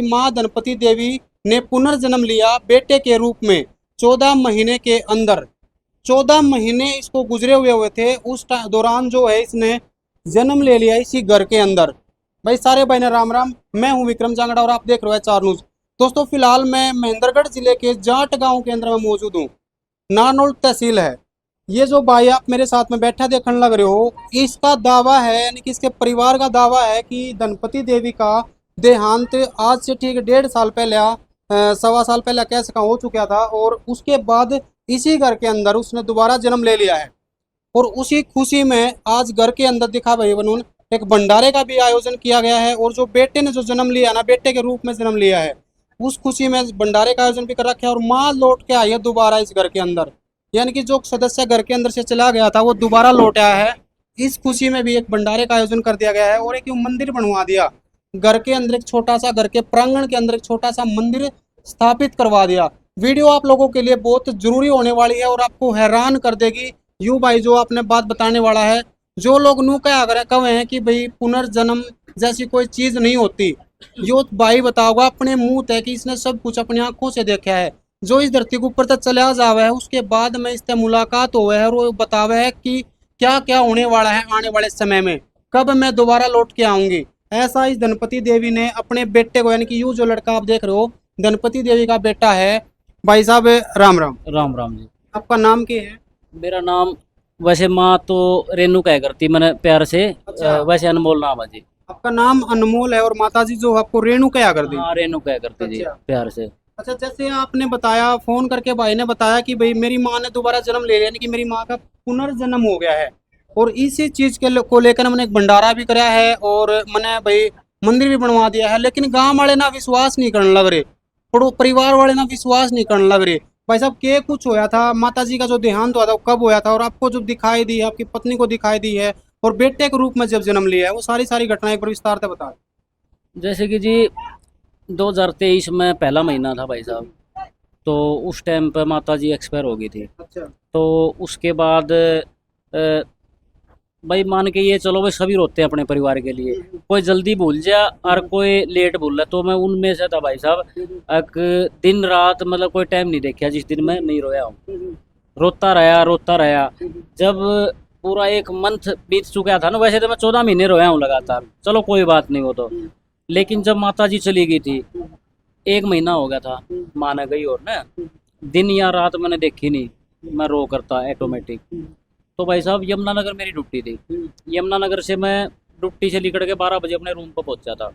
माँ धनपति देवी ने पुनर्जन्म लिया बेटे के रूप में 14 महीने के अंदर। 14 महीने इसको गुजरे हुए थे, उस दौरान जो है इसने जन्म ले लिया इसी घर के अंदर। भाई सारे भाई ने राम राम, मैं हूं विक्रम जांगड़ा और आप देख रहे हो चार न्यूज। दोस्तों फिलहाल मैं महेंद्रगढ़ जिले के जाट गांव के अंदर में मौजूद हूँ। नारनौल तहसील है। ये जो भाई आप मेरे साथ में बैठा देखने लग रहे हो, इसका दावा है यानी कि इसके परिवार का दावा है कि धनपति देवी का देहांत आज से ठीक 1.5 साल पहले, 1.25 साल पहले कह सका हो चुका था, और उसके बाद इसी घर के अंदर उसने दोबारा जन्म ले लिया है। और उसी खुशी में आज घर के अंदर दिखा भाई बनून एक भंडारे का भी आयोजन किया गया है। और जो बेटे ने जो जन्म लिया ना, बेटे के रूप में जन्म लिया है, उस खुशी में भंडारे का आयोजन भी कर रखा है। और माँ लौट के आई है दोबारा इस घर के अंदर, यानी कि जो सदस्य घर के अंदर से चला गया था वो दोबारा लौट आया है। इस खुशी में भी एक भंडारे का आयोजन कर दिया गया है और एक मंदिर बनवा दिया घर के अंदर, एक छोटा सा घर के प्रांगण के अंदर एक छोटा सा मंदिर स्थापित करवा दिया। वीडियो आप लोगों के लिए बहुत जरूरी होने वाली है और आपको हैरान कर देगी। यू भाई जो आपने बात बताने वाला है, जो लोग नू क्या कहे हैं कि भाई पुनर्जन्म जैसी कोई चीज नहीं होती, यो भाई बताओगा अपने मुंह तक कि इसने सब कुछ अपनी आंखों से देखा है। जो इस धरती के ऊपर तक चला जावा है उसके बाद में इससे मुलाकात हुआ है और वो बतावा है कि क्या क्या होने वाला है आने वाले समय में, कब मैं दोबारा लौट के आऊंगी। ऐसा इस धनपति देवी ने अपने बेटे को, यानी कि यू जो लड़का आप देख रहे हो धनपति देवी का बेटा है। भाई साहब राम राम। राम राम जी। आपका नाम क्या है? मेरा नाम वैसे माँ तो रेनू कह करती मैंने प्यार से। अच्छा। वैसे अनमोल नाम है जी। आपका नाम अनमोल है और माताजी जो आपको रेणु कया कर दी? हाँ रेनू कह करती जी अच्छा। प्यार से। अच्छा, जैसे आपने बताया फोन करके भाई ने बताया कि भाई मेरी माँ ने दोबारा जन्म ले लिया, यानी कि मेरी माँ का पुनर्जन्म हो गया है, और इसी चीज को लेकर मैंने एक भंडारा भी कराया है और मैंने भाई मंदिर भी बनवा दिया है। लेकिन गांव वाले ना विश्वास नहीं करने लग रहे, परिवार वाले ना विश्वास नहीं करने लग रहे। भाई साहब के कुछ होया था, माता जी का जो देहांत हुआ था वो कब होया था, और आपको जब दिखाई दी है, आपकी पत्नी को दिखाई दी है और बेटे के रूप में जब जन्म लिया है, वो सारी सारी घटनाएं एक बार विस्तार से बता। जैसे कि जी 2023 में पहला महीना था भाई साहब, तो उस टाइम पे माता जी एक्सपायर हो गई थी। अच्छा। तो उसके बाद भाई मान के ये चलो भाई सभी रोते हैं अपने परिवार के लिए, कोई जल्दी भूल जा और कोई लेट भूल रहा, तो मैं उनमें से था भाई साहब। एक दिन रात मतलब कोई टाइम नहीं देखा जिस दिन मैं नहीं रोया हूँ। रोता रहा रोता रहा। जब पूरा एक मंथ बीत चुका था ना, वैसे तो मैं 14 महीने रोया हूँ लगातार, चलो कोई बात नहीं वो तो। लेकिन जब माता जी चली गई थी, 1 महीना हो गया था माँ ने गई, और ना दिन या रात मैंने देखी नहीं, मैं रो करता ऑटोमेटिक। तो भाई साहब यमुनानगर मेरी ड्यूटी थी। यमुनानगर से मैं ड्यूटी से निकल के 12 बजे अपने रूम पर पहुंचा था।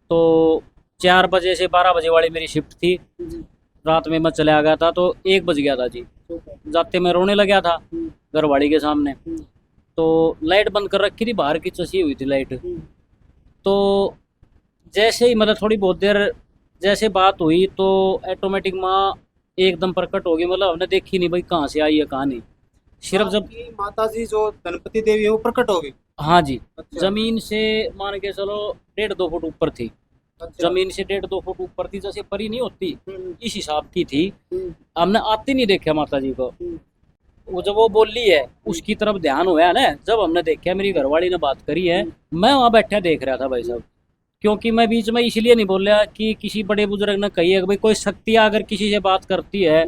तो 4 बजे से 12 बजे वाली मेरी शिफ्ट थी। रात में मैं चले आ गया था तो 1 बज गया था जी। जाते मैं रोने लगा था घरवाड़ी के सामने। तो लाइट बंद कर रखी थी, बाहर की चसी हुई थी लाइट। तो जैसे ही मतलब थोड़ी बहुत देर जैसे बात हुई तो ऑटोमेटिक माँ एकदम प्रकट हो गई, मतलब हमने देखी नहीं भाई कहाँ से आई है कहाँ नहीं। सिर्फ जब माता जी जो धनपति देवी है वो प्रकट हो गई। हाँ जी। अच्छा। जमीन से मान के चलो 1.5-2 फुट ऊपर थी। अच्छा। जमीन से 1.5-2 फुट ऊपर थी, जैसे परी नहीं होती इस हिसाब की थी। हम्म। हमने आते नहीं देखा माता जी को। वो जब वो बोली है उसकी तरफ ध्यान हुआ ना, जब हमने देखा, मेरी घरवाली ने बात करी है, मैं वहाँ बैठा देख रहा था भाई साहब। क्योंकि मैं बीच में इसलिए नहीं बोल रहा कि किसी बड़े बुजुर्ग ने कही है कि भाई कोई शक्ति अगर किसी से बात करती है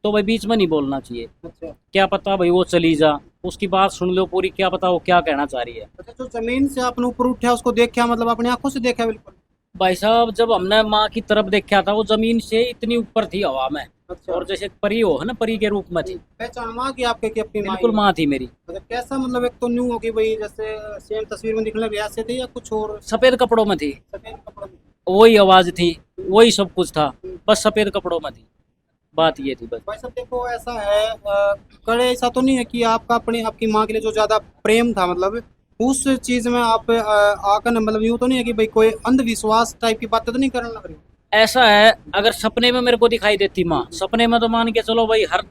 तो भाई बीच में नहीं बोलना चाहिए। अच्छा। क्या पता भाई वो चली जा, उसकी बात सुन लो पूरी, क्या पता वो क्या कहना चाह रही है। अच्छा, जो जमीन से आपने ऊपर उठा उसको देखा, मतलब अपनी आंखों से देखा बिल्कुल? भाई साहब जब हमने माँ की तरफ देखा था, वो जमीन से इतनी ऊपर थी हवा में। अच्छा। और जैसे परी हो है ना, परी के रूप में थी। पहचान वहाँ की आपके की अपनी माँ बिल्कुल ही? माँ थी मेरी। मतलब कैसा, मतलब एक तो न्यू होगी भाई, जैसे सेम तस्वीर में दिखने लगे ऐसे थे या कुछ और? सफेद कपड़ों में थी, सफेद कपड़ों में? वही आवाज थी, वही सब कुछ था, बस सफेद कपड़ों में थी। बात ये थी बस। भाई साहब देखो ऐसा है, कड़े ऐसा तो नहीं है कि आपका अपनी आपकी माँ के लिए जो ज्यादा प्रेम था, मतलब उस चीज में आप आकर मतलब यूँ तो नहीं है कि भाई कोई अंधविश्वास टाइप की बातें तो नहीं करने लग रही? ऐसा है, अगर सपने में मेरे को दिखाई देती माँ, सपने में तो मान के चलो भाई हर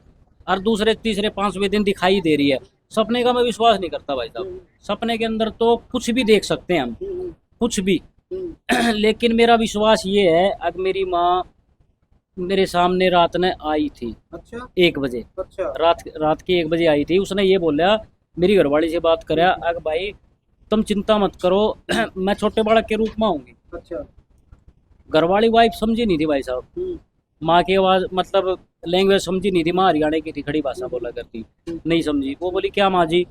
हर दूसरे तीसरे पांचवें दिन दिखाई दे रही है, सपने का मैं विश्वास नहीं करता भाई साहब। सपने के अंदर तो कुछ भी देख सकते हैं हम, कुछ भी। लेकिन मेरा विश्वास ये है, अगर मेरी माँ मेरे सामने रात ने आई थी अच्छा। 1 बजे, अच्छा। रात की 1 बजे आई थी। उसने ये बोला, मेरी घरवाली से बात करा, अगर भाई तुम चिंता मत करो मैं छोटे बालक के रूप में आऊंगी। अच्छा। घर वाली वाइफ समझी नहीं थी भाई साहब, माँ की आवाज़ मतलब लैंग्वेज समझी नहीं थी। माँ हरियाणा की थी, खड़ी भाषा बोला करती, नहीं समझी। वो बोली क्या माँ जी?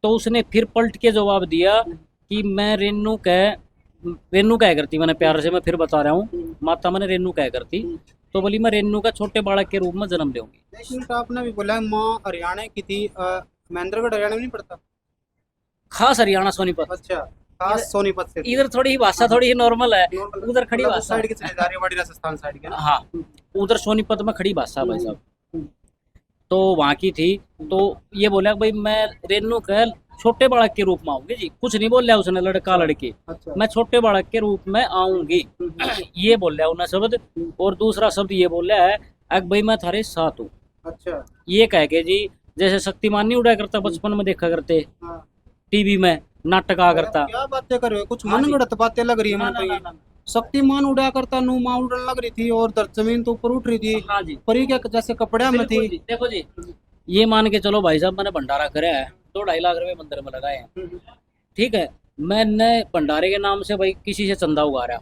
तो उसने फिर पलट के जवाब दिया कि मैं रेनू कह करती, मैंने प्यार से, मैं फिर बता रहा हूँ, माता मैंने रेनू कह करती। तो बोली मैं रेनू का छोटे बालक के रूप में जन्म लूंगी। लेकिन तो आपने भी बोला माँ हरियाणा की थी, महेंद्रगढ़ हरियाणा में नहीं पड़ता? खास हरियाणा सोनीपत। अच्छा, खास सोनीपत से थी। इधर थोड़ी ही भाषा थोड़ी ही नॉर्मल है, नॉर्मल, उधर खड़ी मतलब उस भाषा। साइड की चले जा रही है, वाड़ी राजस्थान साइड के ना। हाँ, उधर सोनीपत में खड़ी भाषा भाई साहब। तो वहाँ की थी। तो ये बोला भाई मैं रेनू का छोटे बालक के रूप में आऊंगी जी, कुछ नहीं बोल रहा उसने, लड़का लड़की, अच्छा। मैं छोटे बालक के रूप में आऊंगी, ये बोल रहा उन्हें शब्द। और दूसरा शब्द ये बोल रहा है अग भाई मैं थारे साथ हूँ, अच्छा। ये कह के जी। जैसे शक्तिमान नहीं उड़ा करता, बचपन में देखा करते हाँ। टीवी में नाटक आ करता। क्या बातें कर रहे हो, कुछ हाँ जी। मनगढ़ंत बातें लग रही है ना मन ना तो ना ये। ना ना। शक्तिमान उड़ा करता नू माँ उड़ने लग रही थी और जमीन तो ऊपर उठ रही थी, हाँ जी, परी के जैसे कपड़े में बिल्कुल थी। जी। देखो जी, ये मान के चलो भाई साहब, मैंने भंडारा कराया है, 2-2.5 लाख रुपए मंदिर में लगाए हैं, ठीक है। मैंने भंडारे के नाम से भाई किसी से चंदा उगा रहा,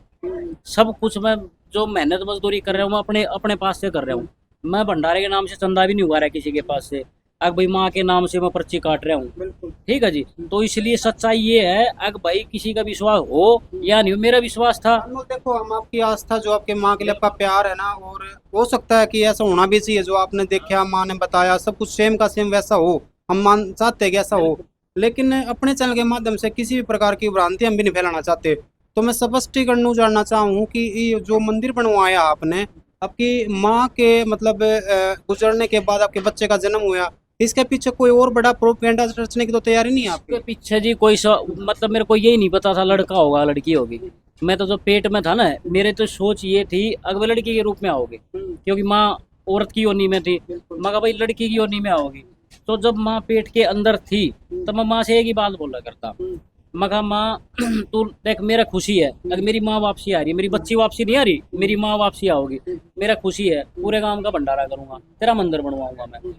सब कुछ मैं जो मेहनत मजदूरी कर रहा हूँ मैं अपने अपने पास से कर रहा हूँ। मैं भंडारे के नाम से चंदा भी नहीं उगा रहा किसी के पास से। अब भाई माँ के नाम से मैं पर्ची काट रहा हूँ, बिल्कुल। ठीक है जी। तो इसलिए सच्चाई ये है, अगर भाई किसी का विश्वास हो या नहीं हो, मेरा विश्वास था। अनमोल, देखो हम आपकी आस्था जो आपके माँ के लिए आपका प्यार है ना, और हो सकता है कि ऐसा होना भी चाहिए जो आपने देखा, माँ ने बताया सब कुछ सेम का सेम वैसा हो, हम मान चाहते हैं कि ऐसा हो। लेकिन अपने चैनल के माध्यम से किसी भी प्रकार की भ्रांति हम भी नहीं फैलाना चाहते। तो मैं स्पष्टीकरण जानना चाहूँ कि ये जो मंदिर बनवाया आपने आपकी माँ के मतलब गुजरने के बाद आपके बच्चे का जन्म हुआ, इसके पीछे कोई और बड़ा प्रोपेगेंडा रचने की तो तैयारी नहीं है इसके आपकी? पीछे जी कोई मतलब मेरे को यही नहीं पता था लड़का होगा लड़की होगी। मैं तो जो पेट में था ना, मेरे तो सोच ये थी अगर वो लड़की के रूप में आओगे, क्योंकि माँ औरत की योनि में थी, मैं कहा भाई लड़की की योनि में आओगी। तो जब माँ पेट के अंदर थी तब मैं माँ से एक ही बात बोला करता, मैं कहा माँ तू देख मेरा खुशी है, अगर मेरी माँ वापसी आ रही है, मेरी बच्ची वापसी नहीं आ रही, मेरी माँ वापसी आओगी, मेरा खुशी है, पूरे गांव का भंडारा करूंगा, तेरा मंदिर बनवाऊंगा मैं।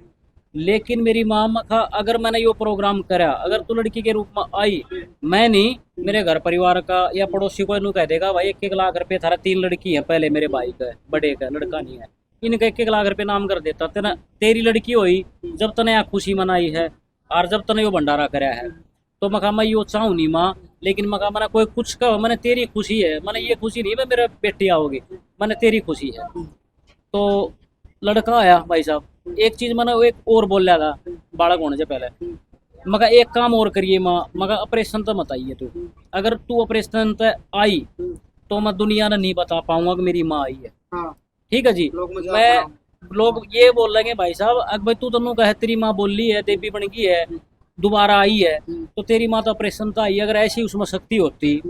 लेकिन मेरी माँ मखा अगर मैंने यो प्रोग्राम करा, अगर तू लड़की के रूप में आई, मैं नहीं, मेरे घर परिवार का या पड़ोसी को इन्हों कह देगा भाई 1-1 लाख रुपए थारा 3 लड़की है, पहले मेरे भाई का है, बड़े का लड़का नहीं है, इनका 1-1 लाख रुपए नाम कर देता तेना, तेरी लड़की हुई जब तने यहाँ खुशी मनाई है और जब तने यो भंडारा करा है। तो मखा मैं यो चाहूँ नहीं माँ, लेकिन मखा मैंने कोई कुछ कहो, मैंने तेरी खुशी है, मैंने ये खुशी नहीं है मैं मेरा बेटी आओगी, मैंने तेरी खुशी है। तो लड़का आया भाई साहब, एक चीज मैंने एक और बोल रहा था बालक होने से पहले, मगर एक काम और करिए माँ, मगर ऑपरेशन तो मत आइए तू, अगर तू ऑपरेशन तो आई तो मैं दुनिया ने नहीं बता पाऊंगा कि मेरी माँ आई है, हाँ। ठीक है जी। लोग मजाक मैं बनाओ। लोग ये बोल रहे हैं भाई साहब अगर भाई तू तनु कहे तेरी माँ बोली है, देवी बन गई है, दोबारा आई है, तो तेरी माँ तो ऑपरेशन तो आई, अगर ऐसी उसमें शक्ति होती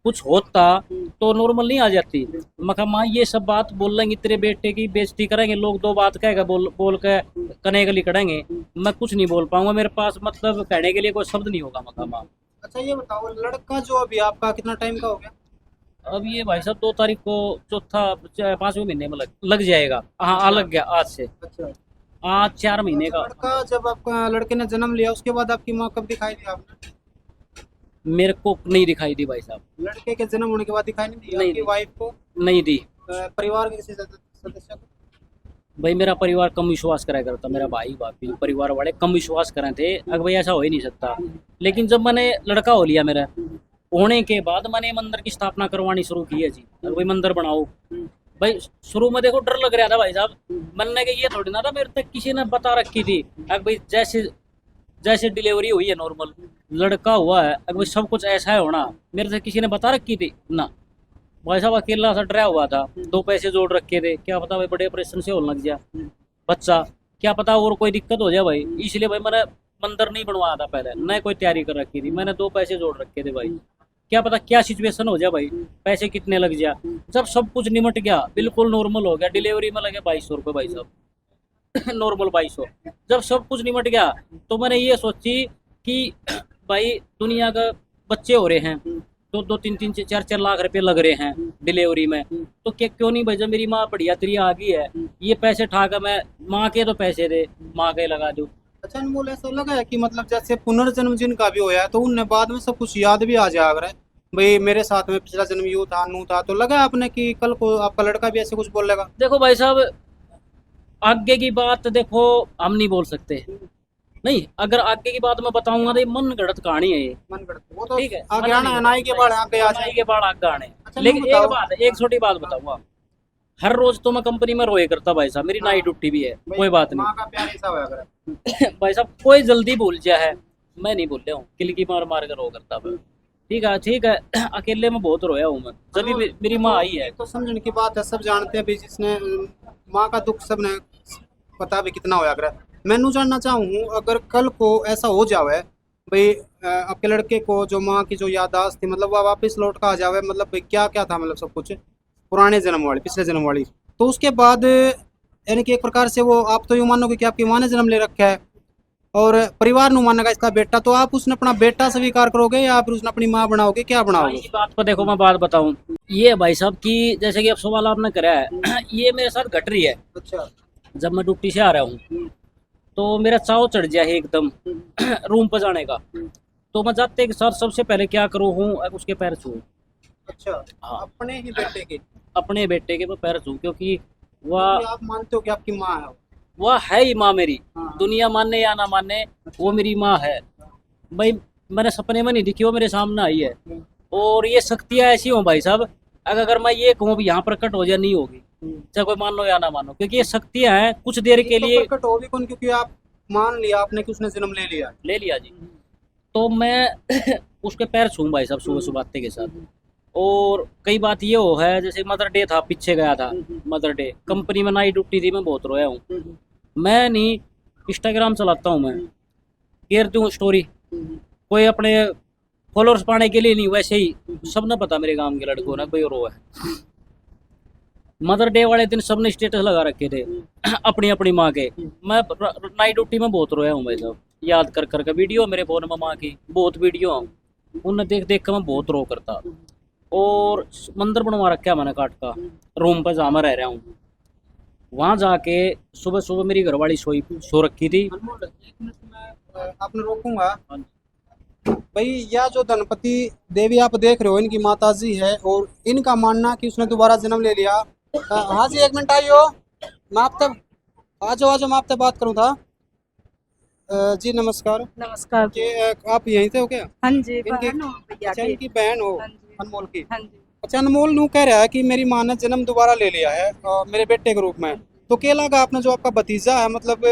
कुछ होता तो नॉर्मल नहीं आ जाती। मखा माँ ये सब बात बोल लेंगे, तेरे बेटे की बेइज्जती करेंगे लोग, दो बात कहेगा बोल बोल के कने गली करेंगे, मैं कुछ नहीं बोल पाऊंगा, मेरे पास मतलब कहने के लिए कोई शब्द नहीं होगा। मखा माँ अच्छा ये बताओ, लड़का जो अभी आपका कितना टाइम का हो गया? अब ये भाई साहब 2 तारीख को चौथा 5वें महीने में लग जाएगा। हाँ आ लग गया आज से, अच्छा। आज 4 महीने का। लड़का जब आपका लड़के ने जन्म लिया उसके बाद आपकी माँ कब दिखाई दी आपने? मेरे को नहीं दिखाई दी भाई साहब, लड़के के जन्म होने के बाद दिखाई नहीं दी नहीं आपकी दी। वाइफ को? नहीं दी परिवार के किसी सदस्य को? भाई, मेरा परिवार कम विश्वास करा करता, मेरा भाई भाभी परिवार वाले कम विश्वास करे थे, अगर भाई ऐसा हो ही नहीं सकता। लेकिन जब मैंने लड़का हो लिया मेरा होने के बाद मैंने मंदिर की स्थापना करवानी शुरू की है जी, अगर भाई मंदिर बनाओ। भाई शुरू में देखो डर लग रहा था भाई साहब, मैंने कि ये थोड़ी ना था मेरे तक किसी ने बता रखी थी, अगर भाई जैसे जैसे डिलीवरी हुई है नॉर्मल लड़का हुआ है, अगर भाई सब कुछ ऐसा है होना, मेरे से किसी ने बता रखी थी ना। भाई साहब अकेला सा डरा हुआ था, 2 पैसे जोड़ रखे थे, क्या पता भाई बड़े ऑपरेशन से होने लग गया बच्चा, क्या पता और कोई दिक्कत हो जाए भाई, इसलिए भाई मैंने मंदिर नहीं बनवाया था पहले, न कोई तैयारी कर रखी थी, मैंने 2 पैसे जोड़ रखे थे भाई, क्या पता क्या सिचुएशन हो जाए भाई, पैसे कितने लग जाए। जब सब कुछ निमट गया बिल्कुल नॉर्मल हो गया, डिलीवरी में लगे 2200 रुपये भाई साहब नॉर्मल 2200, जब सब कुछ निमट गया तो मैंने ये सोची कि भाई दुनिया का बच्चे हो रहे हैं, 2-2, 3-3, 4-4 लाख रुपए लग रहे हैं डिलीवरी में, तो क्या क्यों नहीं भाई, जब मेरी माँ बढ़िया तरी आ गई है, ये पैसे ठाकर मैं माँ के तो पैसे दे माँ के लगा दूँ। अच्छा अनमोल, ऐसा लगा है कि मतलब जैसे पुनर्जन्म जिनका भी होया है तो उनने बाद में सब कुछ याद भी आ जाया अगर है, भाई मेरे साथ में पिछला जन्म यूं था नू था, तो लगा आपने कि कल को आपका लड़का भी ऐसे कुछ बोलेगा? देखो भाई साहब, आगे की बात देखो हम नहीं बोल सकते। नहीं, अगर आगे की बात मैं बताऊंगा तो ये मन गढ़ंत कहानी है ये। मन करता वो तो ठीक है, आगे मन आना नहीं है, नाई के बाल आगे आ नाई जाए। के बाल आगे आने। अच्छा लेकिन यूं एक बताओ बात, एक छोटी बात बताऊंगा। हर रोज तो मैं कंपनी में रोए करता भाई साहब, मेरी नाई टूटी भी है, भाई, कोई बात माँ का प्यार ऐसा होया करे। नहीं। भाई साहब कोई जल्दी भूल जाए है, मैं नहीं भूल रहा हूँ, किलकी मार मार कर रो करता मैं। ठीक है, ठीक है। अकेले में बहुत रोया हूँ मैं, जब भी मेरी माँ आई है। तो समझने की बात है, सब जानते हैं भी जिसने माँ का दुख सब ने पता भी कितना होया करे। मैनू जानना चाहूँ, अगर कल को ऐसा हो जावे भाई आपके लड़के को जो माँ की जो याददाश्त थी, मतलब वह वापस लौट कर आ जावे, मतलब भाई क्या क्या था, मतलब सब कुछ पुराने जन्म वाली पिछले जन्म वाली, तो उसके बाद यानी कि एक प्रकार से वो आप तो यूँ मानोगे कि आपकी माँ ने जन्म ले रखा है और परिवार नु मानेगा इसका बेटा, तो आप उसने अपना बेटा स्वीकार करोगे या फिर उसने अपनी माँ बनाओगे, क्या हाँ, बनाओगे? इसी बात पर देखो मैं बात बताऊं, ये है भाई साहब कि जैसे कि अब सवाल आपने करा है, ये मेरे साथ घट रही है। अच्छा। जब मैं ड्यूटी से आ रहा हूँ तो मेरा चाव चढ़ गया है एकदम रूम पर जाने का। तो मैं जाते के साथ सबसे पहले क्या करूँ हूँ, उसके पैर छू। अच्छा, हाँ, अपने ही बेटे के? अपने बेटे के मैं पैर छू, क्योंकि क्योंकि वह आप मानते हो कि आपकी माँ है वो। वह है ही माँ मेरी। हाँ। दुनिया माने या ना माने, वो मेरी माँ है भाई। मैंने सपने में नहीं दिखी, वो मेरे सामने आई है। और ये शक्तियाँ ऐसी हों भाई साहब, अगर मैं ये कहूँ भी यहाँ प्रकट हो जाए, नहीं होगी, चाहे कोई मानो या ना मानो, क्योंकि ये शक्तियाँ हैं कुछ देर के तो लिए। प्रकट हो भी कौन, क्योंकि आप मान लिया आपने कि उसने जन्म ले लिया। ले लिया जी। तो मैं उसके पैर छूँ भाई साहब सुबह सुबह आते के साथ। और कई बात ये हो है, जैसे मदर डे था, पीछे गया था मदर डे, कंपनी में नाइट ड्यूटी थी, मैं बहुत रोया हूँ। मैं नहीं, इंस्टाग्राम चलाता हूँ मैं, घेरती हूँ स्टोरी, कोई अपने फॉलोअर्स पाने के लिए नहीं, वैसे ही सबने पता मेरे गांव के लड़कों ने कोई रो है। मदर डे वाले दिन सबने स्टेटस लगा रखे थे अपनी अपनी माँ के। मैं नाइट ड्यूटी में बहुत रोया हूँ भाई साहब, याद कर कर के वीडियो मेरे फोन में माँ की बहुत वीडियो, उन्हें देख देख कर मैं बहुत रो करता। और मंदिर बनवा रखा है मैंने काट का, रूम पर जहाँ मैं रह रहा हूँ, वहाँ जाके सुबह सुबह मेरी घरवाली सो रखी थी। अनमोल, एक मिनट मैं आपने रोकूंगा। हाँ, भाई यह जो धनपति देवी आप देख रहे हो, इनकी माताजी है और इनका मानना कि उसने दोबारा जन्म ले लिया। हाँ जी, एक मिनट आइयो, मैं आप तक आ जाओ, मैं आप तक बात करूँ था। जी नमस्कार। नमस्कार। कि आप यहीं से हो क्या? हाँ जी, इनकी बहन हो भैया अच्छा, की। इनकी बहन हो हाँ जी। अनमोल की? हाँ जी। अच्छा, अनमोल नू कह रहा है कि मेरी माँ ने जन्म दोबारा ले लिया है मेरे बेटे के रूप में, तो क्या लगा आपने जो आपका भतीजा है, मतलब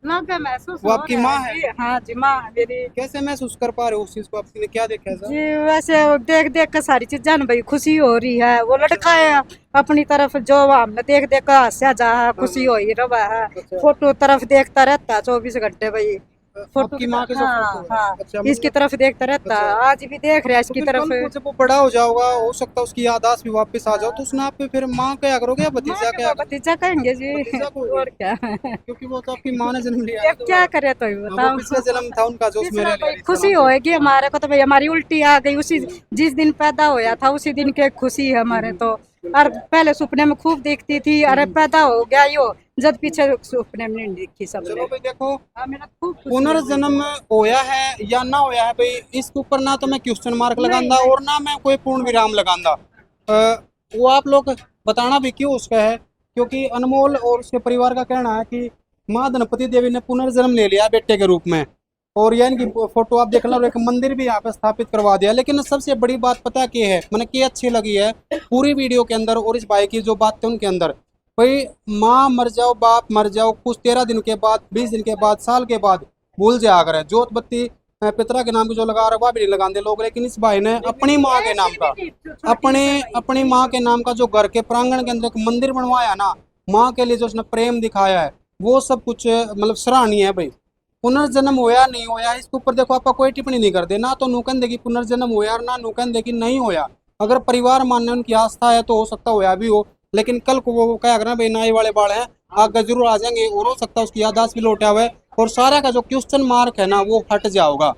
लगा महसूस वो हो आपकी रहा माँ है है? जी। हाँ जी, माँ है मेरी कैसे महसूस कर पा रहे हो उस चीज को, आपने क्या देखा है जी। वैसे वो देख देख कर सारी चीजें ना भाई खुशी हो रही है। वो लड़का है अपनी तरफ, जो हमने देख देख कर हंसा जा है, खुशी हो ही रहा है। अच्छा। फोटो तरफ देखता रहता है 24 घंटे भाई। फोटो आपकी माँ के जो हाँ फोटो है? हाँ, अच्छा, इसकी मतलब तरफ देखता रहता है, अच्छा। आज भी देख रहा है तो इसकी फिर तरफ। कल को जब वो बड़ा हो जाओगा, हो सकता है उसकी याददाश्त भी वापस आ जाओ, तो उसने आप पे फिर माँ क्या करोगे या माँ भतीजा के क्या तो भतीजा कहेंगे जी। भतीजा को? और क्या। क्योंकि वो तो आपकी माँ ने जन्म लिया है ये क्या दोबारा। करे तो ही वो बताओ। पिछला जन्म था उनका जो उसमें तीसरा ले लिया भाई रिश्ता खुशी नाम से। होएगी हमारे को तो भाई, हमारी उल्टी आ गई उसी जिस दिन पैदा होया था उसी दिन की खुशी है हमारे तो। और पहले सपने में खूब देखती थी, अरे पैदा हो गया यो, जब पीछे सपने में नहीं देखी सबने। चलो भाई देखो, हाँ, मेरा खूब खुशी है। पुनर्जन्म होया है या ना होया है भाई, इसके ऊपर ना तो मैं क्वेश्चन मार्क लगांदा नहीं। और ना मैं कोई पूर्ण विराम लगांदा। वो आप लोग बताना भी क्यों उसका है, क्योंकि अनमोल और उसके परिवार का कहना है कि माँ धनपति देवी ने पुनर्जन्म ले लिया बेटे के रूप में, और यह इनकी फोटो आप देख लो, और एक मंदिर भी यहाँ पे स्थापित करवा दिया। लेकिन सबसे बड़ी बात पता क्या है, मैंने क्या अच्छी लगी है पूरी वीडियो के अंदर और इस भाई की जो बात थी उनके अंदर, भाई माँ मर जाओ, बाप मर जाओ, कुछ 13 दिन के बाद, 20 दिन के बाद, साल के बाद भूल जाया करे, जोत बत्ती पितरा के नाम की जो लगा रहा भी नहीं लगाते लोग, लेकिन इस भाई ने अपनी माँ के नाम का, अपनी माँ के नाम का जो घर के प्रांगण के अंदर एक मंदिर बनवाया ना, माँ के लिए जो उसने प्रेम दिखाया है, वो सब कुछ मतलब सराहनीय है भाई। पुनर्जन्म होया नहीं होया इसके ऊपर देखो आपका कोई टिप्पणी नहीं कर दे, ना तो नूकन देगी पुनर्जन्म होया और ना नूकन देगी नहीं होया। अगर परिवार मानने उनकी आस्था है तो हो सकता होया भी हो, लेकिन कल को वो क्या करना भाई, नाई वाले बाल हैं आगे जरूर आ जाएंगे और हो सकता है उसकी याददाश्त भी लौटा हुआ है और सारा का जो क्वेश्चन मार्क है ना वो हट जाओगा।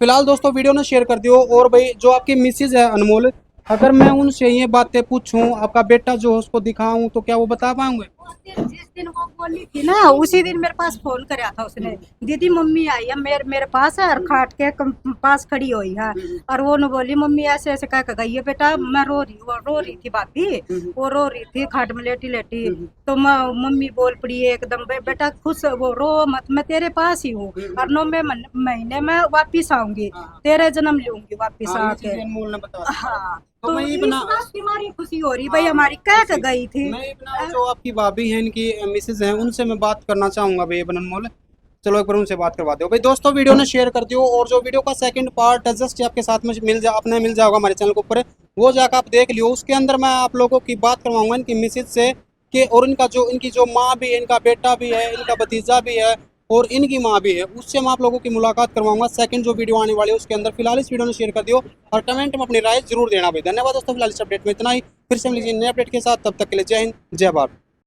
फिलहाल दोस्तों वीडियो ने शेयर कर दियो। और भाई जो आपकी मिसेज है अनमोल, अगर मैं उनसे ये बातें पूछूं, आपका बेटा जो है उसको दिखाऊं, तो क्या वो बता पाएंगे? जिस दिन वो बोली थी ना उसी दिन मेरे पास फोन कराया था उसने, दीदी मम्मी आई है मेरे पास है और खाट के पास खड़ी हुई है, और वो न बोली मम्मी ऐसे ऐसे कह के गई है बेटा, मैं रो रही थी भाभी, वो रो रही थी खाट में लेटी लेटी, तो मम्मी बोल पड़ी एकदम बेटा खुश वो रो मत, मैं तेरे पास ही हूँ और 9वें महीने में वापिस आऊंगी, तेरे जन्म लूंगी वापिस हाँ, ये आके। चीज़ अनमोल ने बताया। हाँ तो तो मैं ये इस बना बात की हमारी खुशी हो रही भाई, हमारी कह के गई थी। मैं अपना जो आपकी भाभी हैं, इनकी मिसेज हैं, उनसे मैं बात करना चाहूंगा भाई अनमोल। चलो एक बार उनसे बात करवा दो भाई। दोस्तों वीडियो ने शेयर कर दियो, और जो वीडियो का सेकंड पार्ट जस्ट आपके साथ में मिल जाएगा हमारे चैनल के ऊपर, वो जाकर आप देख लियो। उसके अंदर मैं आप लोगों की बात करवाऊंगा इनकी मिसेज से कि, और इनकी जो माँ भी है, इनका बेटा भी है, इनका भतीजा भी है और इनकी माँ भी है, उससे मैं आप लोगों की मुलाकात करवाऊंगा सेकंड जो वीडियो आने वाली है उसके अंदर। फिलहाल इस वीडियो ने शेयर कर दियो और कमेंट में अपनी राय जरूर देना भाई। धन्यवाद दोस्तों, फिलहाल इस अपडेट में इतना ही। फिर से मिलेंगे नए अपडेट के साथ, तब तक के लिए जय हिंद जय भारत।